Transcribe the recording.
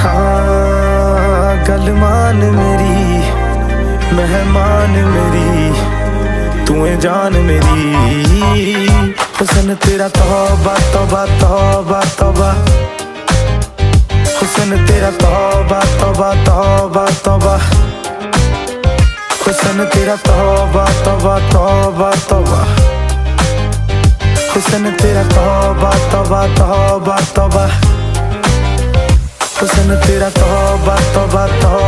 हाँ गल मान मेरी मेहमान मेरी तू है जान मेरी हुस्न तेरा तौबा तौबा तौबा तौबा हुस्न तेरा तौबा तौबा तौबा तौबा हुस्न तेरा तौबा तौबा तौबा तौबा हुस्न तेरा तौबा तौबा तौबा तौबा हुस्न तेरा तौबा तौबा तौबा